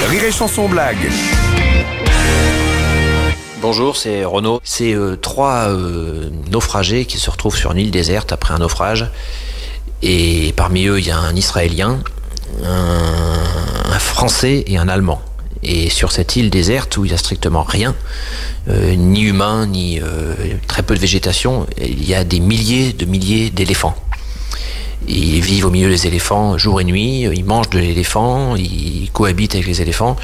Rire et Chanson blague. Bonjour, c'est Renaud. C'est trois naufragés qui se retrouvent sur une île déserte après un naufrage. Et parmi eux, il y a un Israélien, un Français et un Allemand. Et sur cette île déserte où il n'y a strictement rien, ni humain, ni très peu de végétation, il y a des milliers d'éléphants. Ils vivent au milieu des éléphants jour et nuit, ils mangent de l'éléphant, ils cohabitent avec les éléphants,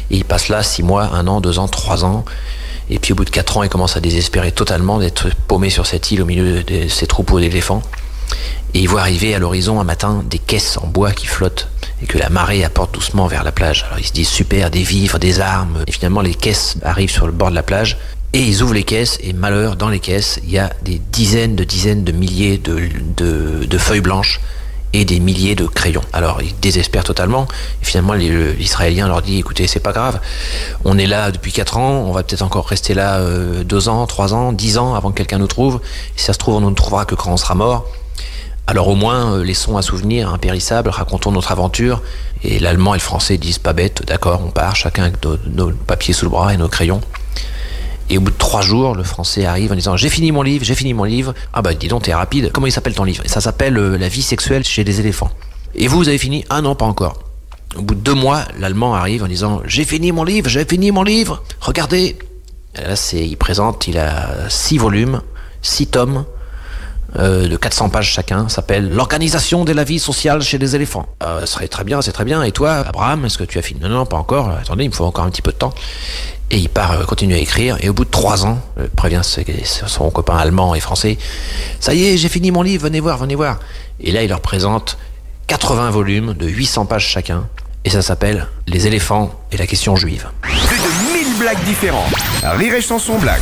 et ils passent là 6 mois, 1 an, 2 ans, 3 ans. Et puis au bout de 4 ans, ils commencent à désespérer totalement d'être paumés sur cette île au milieu de ces troupeaux d'éléphants. Et ils voient arriver à l'horizon un matin des caisses en bois qui flottent et que la marée apporte doucement vers la plage. Alors ils se disent super, des vivres, des armes. Et finalement les caisses arrivent sur le bord de la plage et ils ouvrent les caisses et malheur, dans les caisses, il y a des dizaines de milliers de feuilles blanches et des milliers de crayons. Alors ils désespèrent totalement et finalement l'Israélien leur dit écoutez, c'est pas grave, on est là depuis 4 ans, on va peut-être encore rester là 2 ans, 3 ans, 10 ans avant que quelqu'un nous trouve. Et si ça se trouve, on ne nous trouvera que quand on sera mort. Alors au moins, laissons un souvenir impérissable, racontons notre aventure. Et l'Allemand et le Français disent pas bête, d'accord, on part, chacun avec nos papiers sous le bras et nos crayons. Et au bout de 3 jours, le Français arrive en disant j'ai fini mon livre. Ah bah dis donc, t'es rapide, comment il s'appelle ton livre? Et ça s'appelle La vie sexuelle chez les éléphants. Et vous avez fini? Ah non, pas encore. Au bout de 2 mois, l'Allemand arrive en disant j'ai fini mon livre, regardez. Et là, il a 6 volumes, 6 tomes, de 400 pages chacun, s'appelle L'organisation de la vie sociale chez les éléphants. C'est très bien. Et toi, Abraham, est-ce que tu as fini? Non, pas encore. Attendez, il me faut encore un petit peu de temps. Et il part continuer à écrire. Et au bout de 3 ans, prévient son copain allemand et français. Ça y est, j'ai fini mon livre, venez voir. Et là, il leur présente 80 volumes de 800 pages chacun. Et ça s'appelle Les éléphants et la question juive. Plus de 1000 blagues différentes. Rire et Chanson blague.